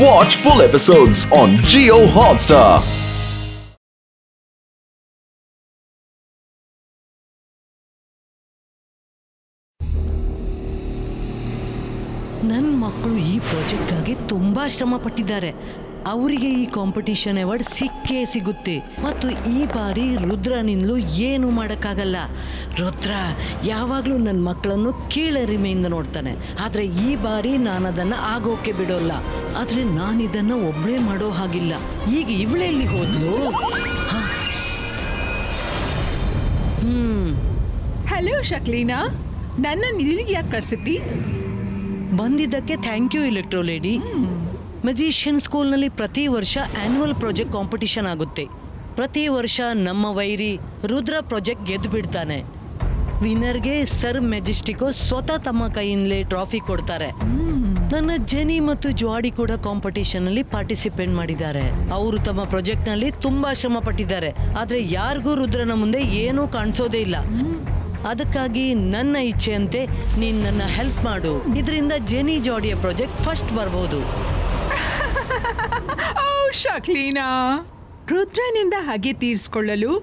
Watch full episodes on Jio Hotstar. ನನ್ನ ಮಕ್ಕಳು ಈ ಪ್ರಾಜೆಕ್ಟ್ಗಾಗಿ ತುಂಬಾ ಶ್ರಮ ಪಟ್ಟಿದ್ದಾರೆ. ಅವರಿಗೆ ಈ ಕಾಂಪಿಟಿಷನ್ ಅವಾರ್ಡ್ ಸಿಕ್ಕೇ ಸಿಗುತ್ತೆ. ಮತ್ತು ಈ ಬಾರಿ ರುದ್ರನಿಂದಲೂ ಏನು ಮಾಡೋಕ್ಕಾಗಲ್ಲ. ರುದ್ರ ಯಾವಾಗಲೂ ನನ್ನ ಮಕ್ಕಳನ್ನು ಕೀಳರಿಮೆಯಿಂದ ನೋಡ್ತಾನೆ. ಆದರೆ ಈ ಬಾರಿ ನಾನು ಅದನ್ನು ಆಗೋಕೆ ಬಿಡೋಲ್ಲ. ಆದರೆ ನಾನು ಇದನ್ನು ಒಬ್ಬಳೇ ಮಾಡೋ ಹಾಗಿಲ್ಲ. ಈಗ ಇವಳೆಲ್ಲಿ ಹೋದ್ಲು? ಹಲೋ ಶಕ್ಲೀನಾ, ನನ್ನ ಇಲ್ಲಿಗೆ ಯಾಕೆ ಕರ್ಸಿದ್ದಿ? ಬಂದಿದ್ದಕ್ಕೆ thank you electro lady. Musician ಸ್ಕೂಲ್ನಲ್ಲಿ ಪ್ರತಿ ವರ್ಷ ಆ್ಯನ್ಯುವಲ್ ಪ್ರಾಜೆಕ್ಟ್ ಕಾಂಪಿಟಿಷನ್ ಆಗುತ್ತೆ. ಪ್ರತಿ ವರ್ಷ ನಮ್ಮ ವೈರಿ ರುದ್ರ ಪ್ರಾಜೆಕ್ಟ್ ಗೆದ್ದು ಬಿಡ್ತಾನೆ. ವಿನ್ನರ್ಗೆ ಸರ್ ಮೆಜೆಸ್ಟಿಕೋ ಸ್ವತಃ ತಮ್ಮ ಕೈಯಿಂದಲೇ ಟ್ರಾಫಿ ಕೊಡ್ತಾರೆ. ನನ್ನ ಜೆನಿ ಮತ್ತು ಜ್ವಾಡಿ ಕೂಡ ಕಾಂಪಿಟಿಷನ್ನಲ್ಲಿ ಪಾರ್ಟಿಸಿಪೇಟ್ ಮಾಡಿದ್ದಾರೆ. ಅವರು ತಮ್ಮ ಪ್ರಾಜೆಕ್ಟ್ನಲ್ಲಿ ತುಂಬ ಶ್ರಮ ಪಟ್ಟಿದ್ದಾರೆ. ಆದರೆ ಯಾರಿಗೂ ರುದ್ರನ ಮುಂದೆ ಏನೂ ಕಾಣಿಸೋದೇ ಇಲ್ಲ. ಅದಕ್ಕಾಗಿ ನನ್ನ ಇಚ್ಛೆಯಂತೆ ನೀನು ನನ್ನ ಹೆಲ್ಪ್ ಮಾಡು. ಇದರಿಂದ ಜೆನಿ ಜಾಡಿಯ ಪ್ರಾಜೆಕ್ಟ್ ಫಸ್ಟ್ ಬರ್ಬೋದು. ಶಕ್ಲೀನಾ, ರುದ್ರನಿಂದ ಹಾಗೆ ತೀರಿಸ್ಕೊಳ್ಳಲು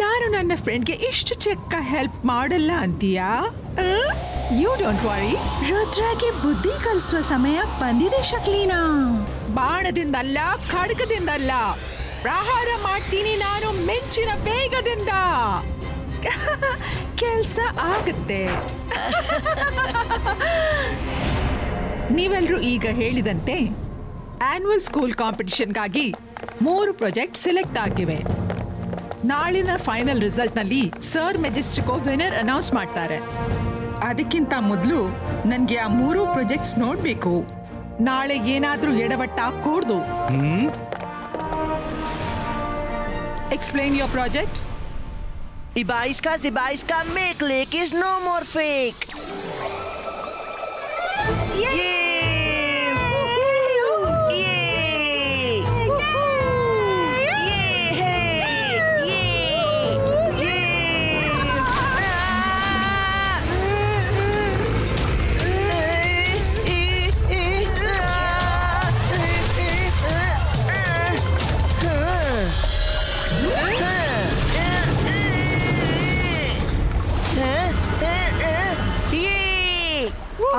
ನಾನು ನನ್ನ ಫ್ರೆಂಡ್ಗೆ ಇಷ್ಟು ಚೆಕ್ಕ ಹೆಲ್ಪ್ ಮಾಡಲ್ಲ ಅಂತೀಯಾ? You don't worry. ರುದ್ರಗೆ ಬುದ್ಧಿ ಕಲಿಸುವ ಸಮಯ ಬಂದಿದೆ ಶಕ್ಲೀನಾ. ಬಾಣದಿಂದಲ್ಲ, ಖಡ್ಗದಿಂದಲ್ಲ, ಪ್ರಹಾರ ಮಾಡ್ತೀನಿ ನಾನು ಮೆಂಚಿನ ವೇಗದಿಂದ. ಕೆಲಸ ಆಗುತ್ತೆ. ನೀವೆಲ್ಲರೂ ಈಗ ಹೇಳಿದಂತೆ ಆನ್ಯುವಲ್ ಸ್ಕೂಲ್ ಕಾಂಪಿಟಿಷನ್ಗಾಗಿ 3 ಪ್ರಾಜೆಕ್ಟ್ ಸೆಲೆಕ್ಟ್ ಆಗಿವೆ. ನಾಳಿನ ಫೈನಲ್ ರಿಸಲ್ಟ್ನಲ್ಲಿ ಸರ್ ಮೆಜೆಸ್ಟಿಕೋ ವಿನ್ನರ್ ಅನೌನ್ಸ್ ಮಾಡ್ತಾರೆ. ಅದಕ್ಕಿಂತ ಮೊದಲು ನನಗೆ ಆ 3 ಪ್ರಾಜೆಕ್ಟ್ಸ್ ನೋಡಬೇಕು. ನಾಳೆ ಏನಾದರೂ ಎಡವಟ್ಟಾಗಕೂಡ್ದು. Explain your project. Zibaiska, make lick is no more fake. Yay!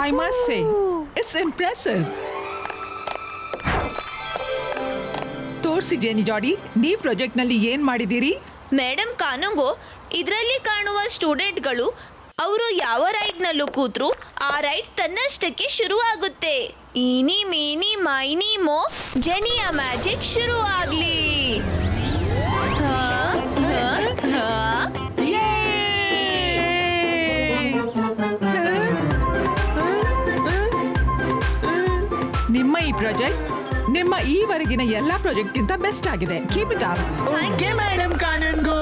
I must say, it's impressive. ತೋರಿಸಿ ಜೆನಿ ಜಾಡಿ, ನೀವು ಪ್ರಾಜೆಕ್ಟ್ನಲ್ಲಿ ಏನು ಮಾಡಿದ್ದೀರಿ? ಮೇಡಮ್ ಕಾನೂಂಗೋ, ಇದರಲ್ಲಿ ಕಾಣುವ ಸ್ಟೂಡೆಂಟ್ಗಳು ಅವರು ಯಾವ ರೈಡ್ನಲ್ಲೂ ಕೂತ್ರು ಆ ರೈಡ್ ತನ್ನಷ್ಟಕ್ಕೆ ಶುರುವಾಗುತ್ತೆ. ಈನಿ ಮೀನಿ ಮೈನಿ ಮೋ ಜೆನಿಯ ಮ್ಯಾಜಿಕ್ ಶುರು ಆಗಲಿ. ನಿಮ್ಮ ಈ ಪ್ರಾಜೆಕ್ಟ್ ನಿಮ್ಮ ಈವರೆಗಿನ ಎಲ್ಲ ಪ್ರಾಜೆಕ್ಟ್ಗಿಂತ ಬೆಸ್ಟ್ ಆಗಿದೆ. Keep it up. Okay madam Kanungo.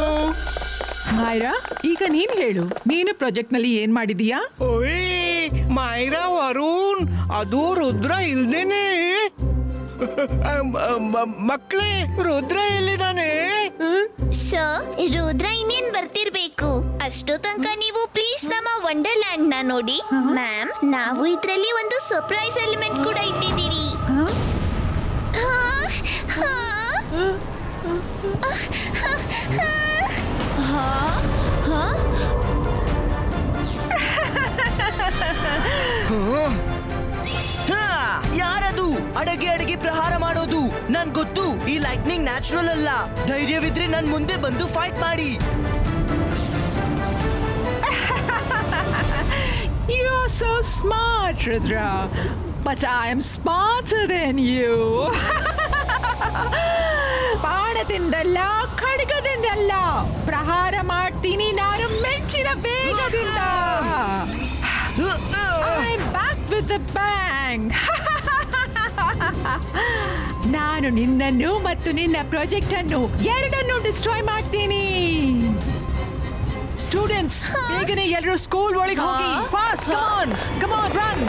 Myra, ಈಗ ನೀನು ಹೇಳು, ನೀನು ಪ್ರಾಜೆಕ್ಟ್ನಲ್ಲಿ ಏನು ಮಾಡಿದೀಯಾ? ಓಯ್ ಮೈರಾ, ವರುಣ್, ಅದು ರುದ್ರ ಇಲ್ದೇನೆ. ಮಕ್ಕಳೇ, ರುದ್ರ ಎಲ್ಲಿದ್ದಾನೆ? ಸರ್, ರುದ್ರ ಇನ್ನೇನ್ ಬರ್ತಿರ್ಬೇಕು. ಅಷ್ಟು ತನಕ ನೀವು ಪ್ಲೀಸ್ ನಮ್ಮ ವಂಡರ್ಲ್ಯಾಂಡ್ ನ ನೋಡಿ. ಮ್ಯಾಮ್, ನಾವು ಇದರಲ್ಲಿ ಒಂದು ಸರ್ಪ್ರೈಸ್ ಎಲಿಮೆಂಟ್ ಕೂಡ ಇಟ್ಟಿದ್ದೀವಿ. ಯಾರದು ಅಡಗೆ ಪ್ರಹಾರ ಮಾಡೋದು? ನನ್ ಗೊತ್ತು, ಈ ಲೈಟ್ನಿಂಗ್ ನ್ಯಾಚುರಲ್ ಅಲ್ಲ. ಧೈರ್ಯವಿದ್ರೆ ನನ್ ಮುಂದೆ ಬಂದು ಫೈಟ್ ಮಾಡಿ. You are so smart, Rudra, but I am smarter than you. ಬಾಣದಿಂದಲ್ಲ, ಖಡ್ಗದಿಂದಲ್ಲ, ಪ್ರಹಾರ ಮಾಡ್ತೀನಿ ನಾನು ಮೆಂಚಿನ ವೇಗದಿಂದ. I'm back with a bang. ನಾನು ನಿನ್ನನ್ನು ಮತ್ತು ನಿನ್ನ ಪ್ರಾಜೆಕ್ಟ್ ಅನ್ನು ಎರಡನ್ನೂ ಡಿಸ್ಟ್ರಾಯ್ ಮಾಡ್ತೀನಿ. ಸ್ಟೂಡೆಂಟ್ಸ್, ಬೇಗನೆ ಎಲ್ಲರೂ ಸ್ಕೂಲ್ ಒಳಗೆ ಹೋಗಿ. Fast, come on, run.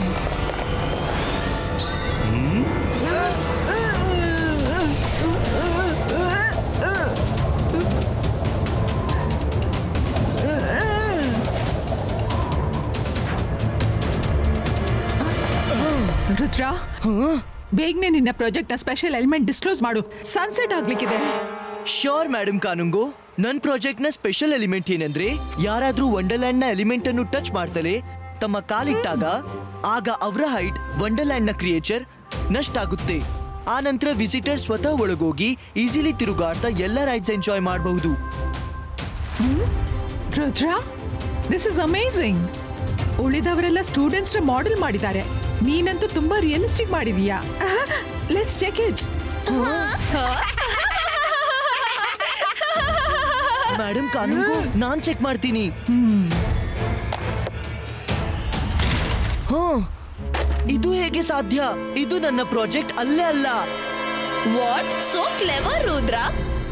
Rudra, ಬೇಗನೆ ನಿನ್ನ ಪ್ರಾಜೆಕ್ಟ್ ನ ಸ್ಪೆಷಲ್ ಎಲಿಮೆಂಟ್ ಡಿಸ್ಕ್ಲೋಸ್ ಮಾಡು. ಸನ್ಸೆಟ್ ಆಗ್ಲಿಕ್ಕಿದೆ. Sure madam Kanungo. ನನ್ ಪ್ರಾಜೆಕ್ಟ್ ನ ಸ್ಪೆಷಲ್ ಎಲಿಮೆಂಟ್ ಏನಂದ್ರೆ, ಯಾರಾದ್ರೂ ವಂಡರ್ಲ್ಯಾಂಡ್ ನ ಎಲಿಮೆಂಟ್ ಅನ್ನು ಟಚ್ ಮಾಡ್ತಲೇ ತಮ್ಮ ಕಾಲಿಟ್ಟಾಗ ಆಗ ಅವರ ಹೈಟ್ ವಂಡರ್ಲ್ಯಾಂಡ್ ನ ಕ್ರಿಯೇಚರ್ ನಷ್ಟ ಆಗುತ್ತೆ. ಆ ನಂತರ ವಿಸಿಟರ್ ಸ್ವತಃ ಒಳಗೋಗಿ ಈಸಿಲಿ ತಿರುಗಾಡ್ತಾ ಎಲ್ಲ ರೈಡ್ಸ್ ಎಂಜಾಯ್ ಮಾಡಬಹುದು. Rudra, this is amazing. ಉಳಿದವರೆಲ್ಲ ಸ್ಟೂಡೆಂಟ್ಸ್ ಮಾಡೆಲ್ ಮಾಡಿದ್ದಾರೆ, ನೀನಂತೂ ತುಂಬಾ ರಿಯಲಿಸ್ಟಿಕ್ ಮಾಡಿದೀಯಾ. Let's check it. Madam Kanungo, ನಾನ್ ಚೆಕ್ ಮಾಡ್ತೀನಿ. ಇದು ಹೇಗೆ ಸಾಧ್ಯ? ಇದು ನನ್ನ ಪ್ರಾಜೆಕ್ಟ್ ಅಲ್ಲೇ ಅಲ್ಲ. What so clever Rudra.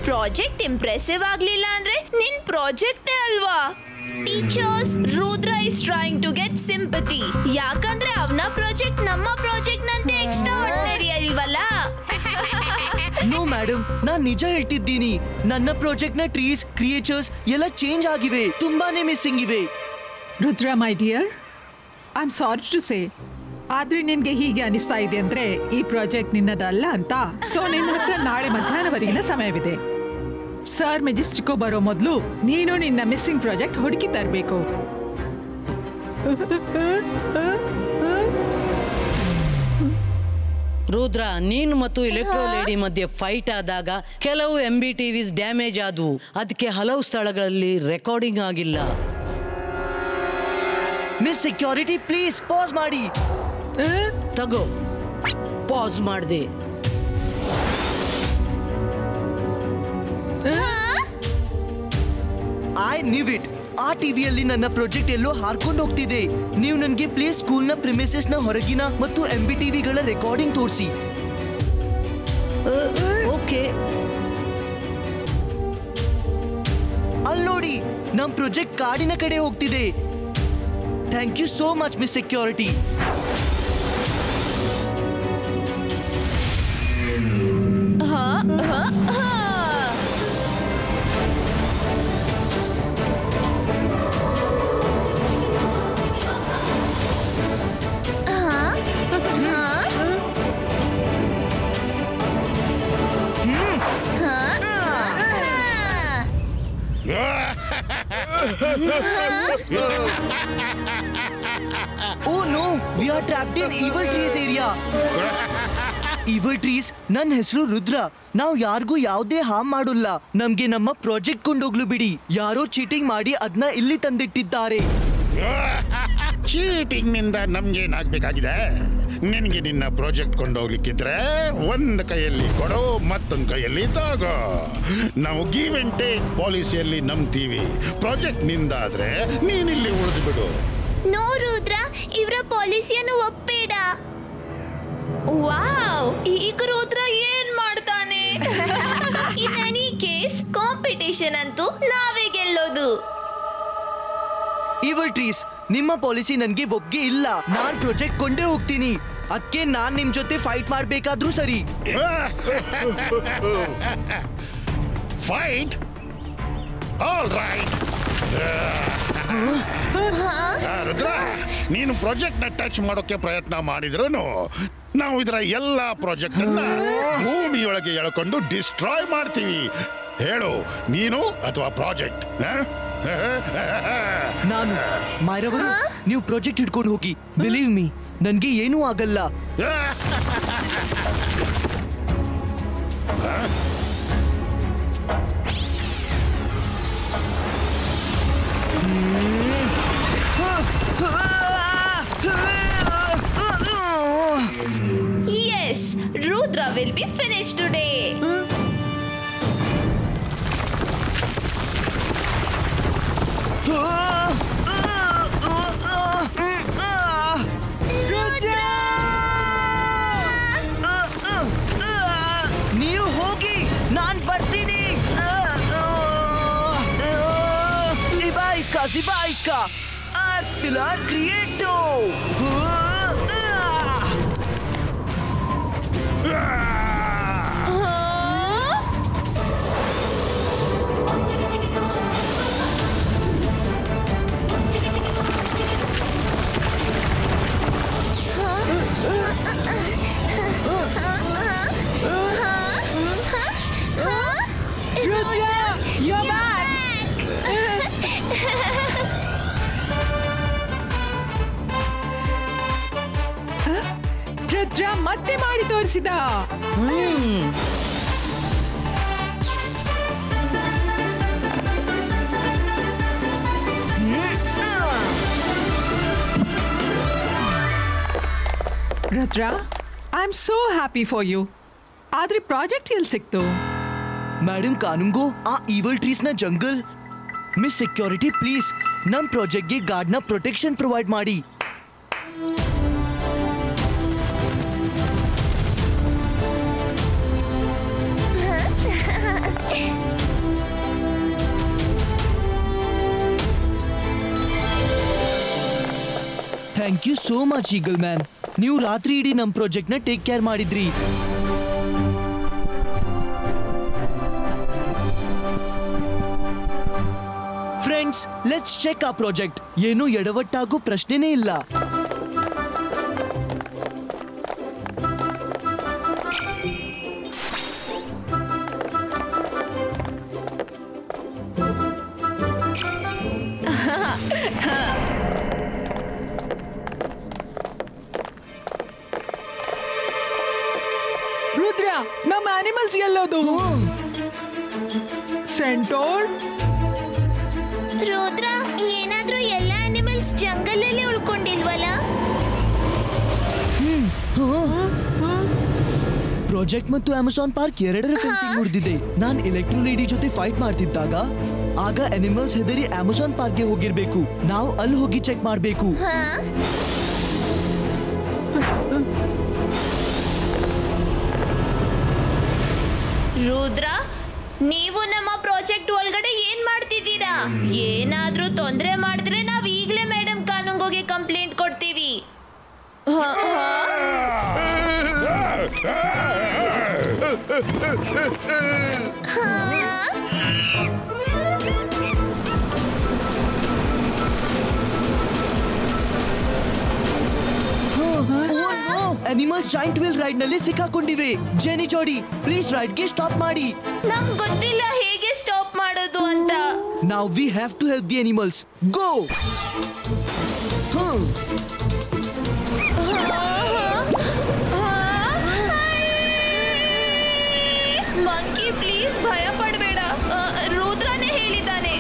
Project impressive ಆಗ್ಲಿಲ್ಲ ಅಂದ್ರೆ ನಿನ್ ಪ್ರಾಜೆಕ್ಟೇ ಅಲ್ವಾ? Teachers, Rudra is trying to get sympathy. ಯಾಕಂದ್ರೆ ಅವನ ಪ್ರಾಜೆಕ್ಟ್ ನಮ್ಮ ಪ್ರಾಜೆಕ್ಟ್ ನಂತೆ ಎಕ್ಸ್ಟ್ರಾ ಆರ್ಡಿನರಿ ಅಲ್ವಲ್ಲ. ನೋ ಮೇಡಮ್, ನಾನ್ ನಿಜ ಹೇಳ್ತಿದ್ದೀನಿ. ನನ್ನ ಪ್ರಾಜೆಕ್ಟ್ ನ ಟ್ರೀಸ್, ಕ್ರಿಯೇಚರ್ಸ್ ಎಲ್ಲ ಚೇಂಜ್ ಆಗಿವೆ, ತುಂಬಾನೇ ಮಿಸ್ಸಿಂಗ್ ಇವೆ. Rudra my dear, I am sorry to say, ಆದ್ರೆ ನಿನ್ಗೆ ಹೀಗೆ ಅನಿಸ್ತಾ ಇದೆ ಅಂದ್ರೆ ಈ ಪ್ರಾಜೆಕ್ಟ್ ನಿನ್ನದಲ್ಲ ಅಂತ. ಸೊ ನಿನ್ನ ಹತ್ರ ನಾಳೆ ಮಧ್ಯಾಹ್ನವರೆಗಿನ ಸಮಯವಿದೆ. ಸರ್ ಮೆಜೆಸ್ಟಿಕೋ ಬರೋ ಮೊದಲು ನೀನು ನಿನ್ನ ಮಿಸ್ಸಿಂಗ್ ಪ್ರಾಜೆಕ್ಟ್ ಹುಡುಕಿ ತರಬೇಕು. ರುದ್ರ, ನೀನು ಮತ್ತು ಎಲೆಕ್ಟ್ರೋ ಲೇಡಿ ಮಧ್ಯೆ ಫೈಟ್ ಆದಾಗ ಕೆಲವು MBTVs ಡ್ಯಾಮೇಜ್ ಆದವು. ಅದಕ್ಕೆ ಹಲವು ಸ್ಥಳಗಳಲ್ಲಿ ರೆಕಾರ್ಡಿಂಗ್ ಆಗಿಲ್ಲ. ಮಿಸ್ ಸೆಕ್ಯೂರಿಟಿ, ಪ್ಲೀಸ್ ಪಾಸ್ ಮಾಡಿ. ತಗೋ, ಪಾಸ್ ಮಾಡಿದೆ. I knew it. ಆ ಟಿವಿಯಲ್ಲಿ ನನ್ನ ಪ್ರಾಜೆಕ್ಟ್ ಎಲ್ಲೋ ಹಾರ್ಕೊಂಡು ಹೋಗ್ತಿದೆ. ನೀವು ನನಗೆ ಪ್ಲೀಸ್ ಸ್ಕೂಲ್ನ ಪ್ರಿಮಿಸಸ್ ನ ಹೊರಗಿನ ಮತ್ತು MBTVಗಳ ರೆಕಾರ್ಡಿಂಗ್ ತೋರಿಸಿ. ಓಕೆ. ಅಲ್ಲಿ ನೋಡಿ, ನಮ್ ಪ್ರಾಜೆಕ್ಟ್ ಕಾಡಿನ ಕಡೆ ಹೋಗ್ತಿದೆ. Thank you so much miss security. Oh no, we are trapped in Evil Trees area. Evil Trees, ನನ್ನ ಹೆಸರು ರುದ್ರ. ನಾವು ಯಾರಿಗೂ ಯಾವುದೇ ಹಾರ್ಮ್ ಮಾಡೋಲ್ಲ. ನಮ್ಗೆ ನಮ್ಮ ಪ್ರಾಜೆಕ್ಟ್ ಕೊಂಡೋಗ್ಲು ಬಿಡಿ. ಯಾರೋ ಚೀಟಿಂಗ್ ಮಾಡಿ ಅದನ್ನ ಇಲ್ಲಿ ತಂದಿಟ್ಟಿದ್ದಾರೆ. ಚೀಟಿಂಗ್ ನಿಂದ ನಮ್ಗೇನಾಗಬೇಕಾಗಿದೆ? ನಿನಗೆ ನಿನ್ನ ಪ್ರಾಜೆಕ್ಟ್ ಕೊಂಡೋಗ್ಲಿಕ್ಕಿದ್ರೆ ಒಂದು ಕೈಯಲ್ಲಿ ಕೊಡೋ, ಮತ್ತೊಂದು ಕೈಯಲ್ಲಿ ತಗೋ. ನಾವು ಗಿವ್ ಅಂಡ್ ಟೇಕ್ ಪಾಲಿಸಿಯಲ್ಲಿ ನಂಬ್ತೀವಿ. ಪ್ರಾಜೆಕ್ಟ್ ನಿಂದಾದ್ರೆ ನೀನಿಲ್ಲಿ ಉಳಿದು ಬಿಡು. ನೋ ರುದ್ರ, ಇವರ ಪಾಲಿಸಿಯನ್ನು ಒಪ್ಪಬೇಡ. ವಾವ್, ಈಗ ರುದ್ರ ಏನ್ ಮಾಡ್ತಾನೆ? ಇನ್ ಎನಿ ಕೇಸ್ ಕಾಂಪಿಟಿಷನ್ ಅಂತೂ ನಾವೇ ಗೆಲ್ಲೋದು. Evil Trees, ನಿಮ್ಮ ಪಾಲಿಸಿ ನನ್ಗೆ ಒಪ್ಪಿಗೆ ಇಲ್ಲ. ನಾನ್ ಪ್ರಾಜೆಕ್ಟ್ ಕೊಂಡೇ ಹೋಗ್ತೀನಿ. ಅದಕ್ಕೆ ನಾನ್ ನಿಮ್ ಜೊತೆ ಫೈಟ್ ಮಾಡ್ಬೇಕಾದ್ರೂ ಸರಿ. ಫೈಟ್? All right. ರುದ್ರ, ನೀನು ಪ್ರಾಜೆಕ್ಟ್ ನ ಟಚ್ ಮಾಡೋಕೆ ಪ್ರಯತ್ನ ಮಾಡಿದ್ರು ನಾವು ಇದರ ಎಲ್ಲ ಪ್ರಾಜೆಕ್ಟ್ ಅನ್ನ ಭೂಮಿಯೊಳಗೆ ಎಳ್ಕೊಂಡು ಡಿಸ್ಟ್ರಾಯ್ ಮಾಡ್ತೀವಿ. ಹೇಳು, ನೀನು ಅಥವಾ ಪ್ರಾಜೆಕ್ಟ್? ನಾನು ಮಾಯರವರು, ನೀವು ಪ್ರಾಜೆಕ್ಟ್ ಹಿಡ್ಕೊಂಡು ಹೋಗಿ. ಬಿಲೀವ್ ಮೀ, ನನ್ಗೆ ಏನೂ ಆಗಲ್ಲ. Yes, Rudra will be finished today. ನೀವು ಹೋಗಿ, ನಾನ್ ಬರ್ತೀನಿ. Zibaiska, Artila Creato. ಮತ್ತೆ ಮಾಡಿ ತೋರಿಸಿದ. Rudra, I am so happy for you. ಆದ್ರೆ ಪ್ರಾಜೆಕ್ಟ್ ಎಲ್ಲಿ ಸಿಕ್ತು? ಮೇಡಮ್ ಕಾನುಂಗೋ, ಆ ಈವಲ್ ಟ್ರೀಸ್ ನ ಜಂಗಲ್. ಮಿಸ್ ಸೆಕ್ಯೂರಿಟಿ, ಪ್ಲೀಸ್ ನಮ್ ಪ್ರಾಜೆಕ್ಟ್ಗೆ ಗಾರ್ಡ್ ನ ಪ್ರೊಟೆಕ್ಷನ್ ಪ್ರೊವೈಡ್ ಮಾಡಿ. Thank you so much eagle man. ನೀವು ರಾತ್ರಿ ಇಡೀ ನಮ್ ಪ್ರಾಜೆಕ್ಟ್ ನ ಟೇಕ್ ಕೇರ್ ಮಾಡಿದ್ರಿ. ಫ್ರೆಂಡ್ಸ್, ಲೆಟ್ಸ್ ಚೆಕ್ ಆ ಪ್ರಾಜೆಕ್ಟ್. ಏನು ಎಡವಟ್ಟಾಗೋ ಪ್ರಶ್ನೆನೇ ಇಲ್ಲ. ರುದ್ರ, ನಮ್ಮ ಆನಿಮಲ್ಸ್ ಎಲ್ಲೋದು? ಸೆಂಟೋರ್? ರುದ್ರ, ಏನಾದ್ರೂ ಎಲ್ಲ ಅನಿಮಲ್ಸ್ ಜಂಗಲ್ ಅಲ್ಲಿ ಉಳ್ಕೊಂಡಿಲ್ವಲ್ಲ? ಪ್ರಾಜೆಕ್ಟ್ ಮತ್ತು ಅಮೆಜಾನ್ ಪಾರ್ಕ್ ಎರಡರ ಫೆನ್ಸಿಂಗ್ ಮುರಿದಿದೆ. ನಾನ್ ಎಲೆಕ್ಟ್ರೋ ಲೇಡಿ ಜೊತೆ ಫೈಟ್ ಮಾಡ್ತಿದ್ದಾಗ ಆಗ ಅನಿಮಲ್ಸ್ ಹೆದರಿ ಅಮೆಜಾನ್ ಪಾರ್ಕ್ಗೆ ಹೋಗಿರ್ಬೇಕು. ನಾವು ಅಲ್ಲಿ ಹೋಗಿ ಚೆಕ್ ಮಾಡ್ಬೇಕು. ರುದ್ರ, ನೀವು ನಮ್ಮ ಪ್ರಾಜೆಕ್ಟ್ ಒಳಗಡೆ ಏನ್ ಮಾಡ್ತಿದ್ದೀರಾ? ಏನಾದ್ರೂ ತೊಂದರೆ ಮಾಡಿದ್ರೆ ನಾವ್ ಈಗ್ಲೇ ಮೇಡಮ್ ಕಾನುಂಗೋಗೆ ಕಂಪ್ಲೇಂಟ್ ಕೊಡ್ತೀವಿ. ಅನಿಮಲ್ಸ್ ಜಾಯಿಂಟ್ ವೀಲ್ ರೈಡ್ ನಲ್ಲಿ ಸಿಕ್ಕಾಕೊಂಡಿವೆ. ಜೆನಿ ಜೋಡಿ, ಪ್ಲೀಸ್ ರೈಡ್ ಗೆ ಸ್ಟಾಪ್ ಮಾಡಿ. ನಮ್ಗ್ ಗೊತ್ತಿಲ್ಲ ಹೇಗೆ ಸ್ಟಾಪ್ ಮಾಡೋದು ಅಂತ. Now we have to help the animals. Go! Monkey, please ಭಯ ಪಡಬೇಡ. ರುದ್ರನೇ ಹೇಳಿದ್ದಾನೆ.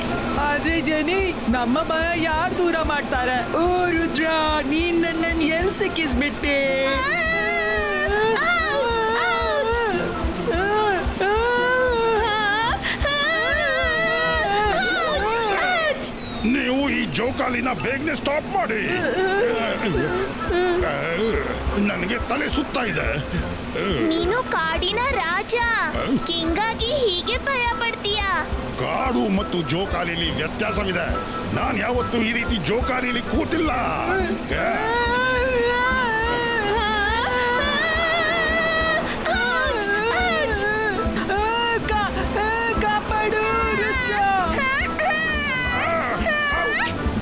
ಆದ್ರೆ ಜನಿ, ನಮ್ಮ ಭಯ ಯಾರು ದೂರ ಮಾಡ್ತಾರೆ? ಓ ರುದ್ರ, ನೀನ್ ನನ್ನನ್ನು ಎಲ್ಲಿ ಸಿಕ್ಕಿಸ್ಬಿಟ್ಟೆ? ನೀವು ಈ ಜೋಕಾಲಿನ ಬೇಗನೆ ಸ್ಟಾಪ್ ಮಾಡಿ. ನನಗೆ ತಲೆ ಸುತ್ತಾ ಇದೆ. ನೀನು ಕಾಡಿನ ರಾಜ, ಕಿಂಗಾಗಿ ಹೀಗೆ ಭಯ ಪಡ್ತೀಯಾ? ಕಾಡು ಮತ್ತು ಜೋಕಾಲಿಲಿ ವ್ಯತ್ಯಾಸವಿದೆ. ನಾನು ಯಾವತ್ತೂ ಈ ರೀತಿ ಜೋಕಾಲಿಲಿ ಕೂತಿಲ್ಲ.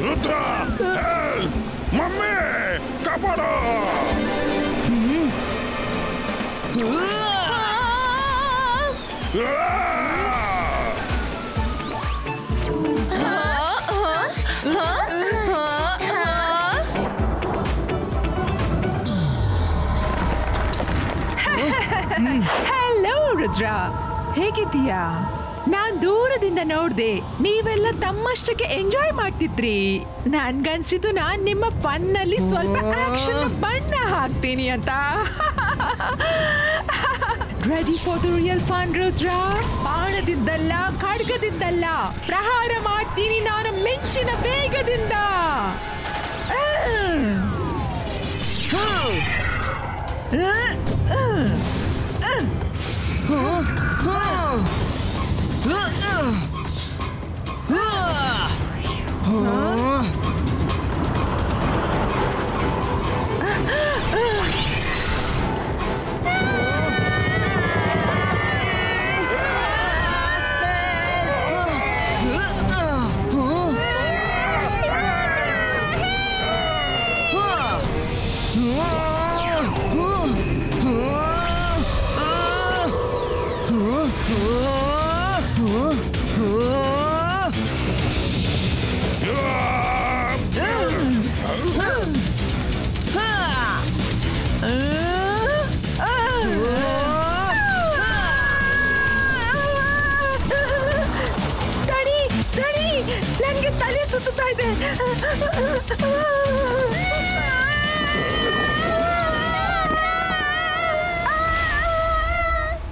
ರುದ್ರ, ಮಮ್ಮಿ ಕಾಪಾಡೋ. ಹಲೋ ರುದ್ರ, ಹೇಗಿದ್ದೀಯಾ? ನಾನ್ ದೂರದಿಂದ ನೋಡ್ದೆ, ನೀವೆಲ್ಲ ತಮ್ಮಷ್ಟಕ್ಕೆ ಎಂಜಾಯ್ ಮಾಡ್ತಿದ್ರಿ. ನನ್ಗನ್ಸಿದ್ದು ನಾನ್ ನಿಮ್ಮ ಫನ್ ನಲ್ಲಿ ಸ್ವಲ್ಪ ಆಕ್ಷನ್ ಬಣ್ಣ ಹಾಕ್ತೀನಿ ಅಂತ. Ready for the real fun Rudra? ಬಾಣದಿಂದಲ್ಲ, ಖಡ್ಗದಿಂದಲ್ಲ, ಪ್ರಹಾರ ಮಾಡ್ತೀನಿ ನಾನು ಮಿಂಚಿನ ವೇಗದಿಂದ.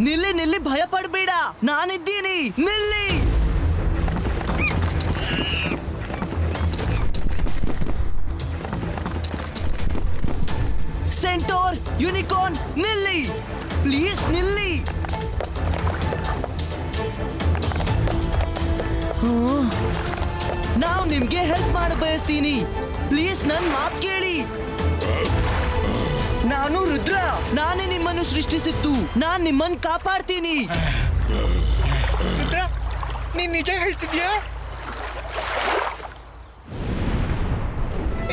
ನಿಲ್ಲಿ ನಿಲ್ಲಿ, ಭಯ ಪಡಬೇಡ, ನಾನಿದ್ದೀನಿ, ನಿಲ್ಲಿ. ಸೆಂಟೋರ್, ಯೂನಿಕಾರ್ನ್, ನಿಲ್ಲಿ, ಪ್ಲೀಸ್ ನಿಲ್ಲಿ. ನಾವು ನಿಮ್ಗೆ ಹೆಲ್ಪ್ ಮಾಡ ಬಯಸ್ತೀನಿ, ಪ್ಲೀಸ್ ನನ್ ಮಾತು ಕೇಳಿ. ನಾನು ರುದ್ರ, ನಾನೇ ನಿಮ್ಮನ್ನು ಸೃಷ್ಟಿಸಿದ್ದು, ನಾನ್ ನಿಮ್ಮನ್ನು ಕಾಪಾಡ್ತೀನಿ. ರುದ್ರ, ನೀನ್ ನಿಜ ಹೇಳ್ತಿದ್ಯಾ?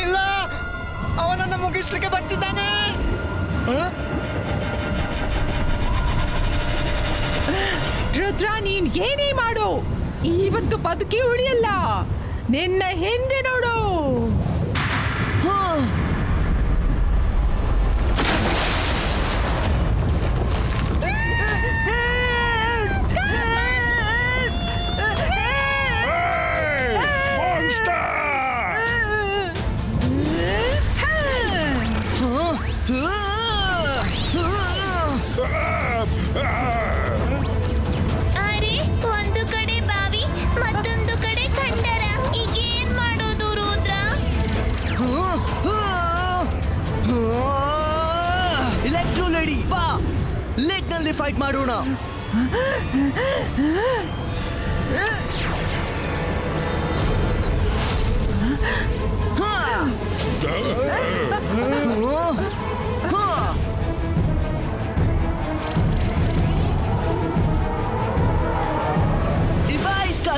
ಇಲ್ಲ, ಅವನನ್ನ ಮುಗಿಸ್ಲಿಕ್ಕೆ ಬರ್ತಿದ್ದಾನೆ. ರುದ್ರ, ನೀನ್ ಏನೇ ಮಾಡು, ಇವತ್ತು ಬದುಕಿ ಉಳಿಯಲ್ಲ. ನಿನ್ನ ಹಿಂದೆ ನೋಡು. ಅರೆ, ಒಂದು ಕಡೆ ಬಾವಿ, ಮತ್ತೊಂದು ಕಡೆ ಖಂಡರ. ಈಗ ಏನ್ ಮಾಡೋದು ರುದ್ರ? ಎಲೆಕ್ಟ್ರೋ ಲೇಡಿ, ಬಾ, ಲೇಕ್ ನಲ್ಲಿ ಫೈಟ್ ಮಾಡೋಣ.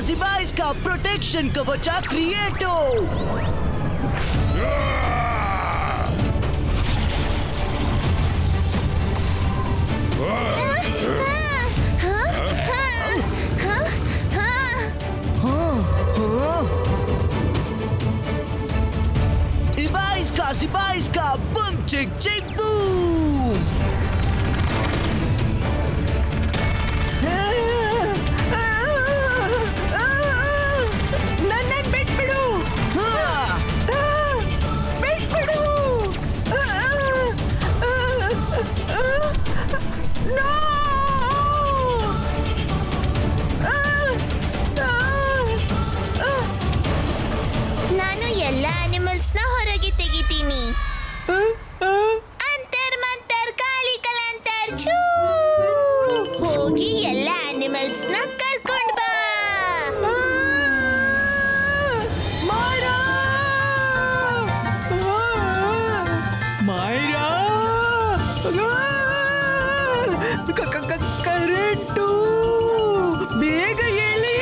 Zibaiska protection kavacha creato. Zibaiska boom chick chick boom. ನಾನು ಎಲ್ಲ ಅನಿಮಲ್ಸ್ನ ಹೊರಗೆ ತೆಗಿತೀನಿ. ಅಂತರ್ ಮಂತರ್ ಕಾಳಿ ಕಲಂತರ್ ಛೂ. ಹೋಗಿ ಎಲ್ಲ ಅನಿಮಲ್ಸ್ನ ಕರ್ಕೊಂಡ್ ಬಾ. ಮೈರಾ, ಕರೆಂಟು, ಬೇಗ ಎಲ್ಲಿ.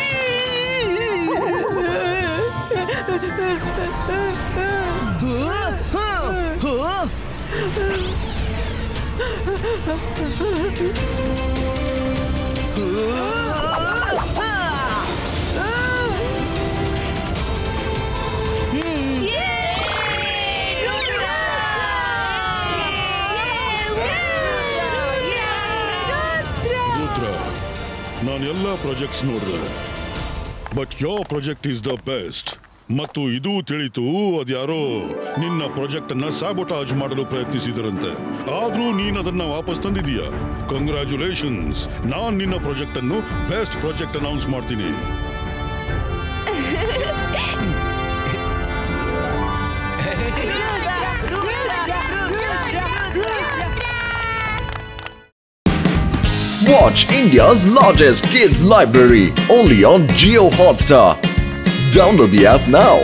ನಾನು ಎಲ್ಲ ಪ್ರಾಜೆಕ್ಟ್ಸ್ ನೋಡಿದೆ, but your project is the best. ಮತ್ತು ಇದು ತಿಳಿತು, ಅದ್ಯಾರೋ ನಿನ್ನ ಪ್ರಾಜೆಕ್ಟ್ ಅನ್ನ ಸ್ಯಾಬೋಟಾಜ್ ಮಾಡಲು ಪ್ರಯತ್ನಿಸಿದರಂತೆ. ಆದ್ರೂ ನೀನ್ ಅದನ್ನ ವಾಪಸ್ ತಂದಿದೀಯ. ಕಂಗ್ರ್ಯಾಚುಲೇಷನ್ಸ್. ನಾನ್ ನಿನ್ನ ಪ್ರಾಜೆಕ್ಟ್ ಅನ್ನು ಬೆಸ್ಟ್ ಪ್ರಾಜೆಕ್ಟ್ ಅನೌನ್ಸ್ ಮಾಡ್ತೀನಿ. Watch India's largest kids library only on Jio Hotstar. Download the app now.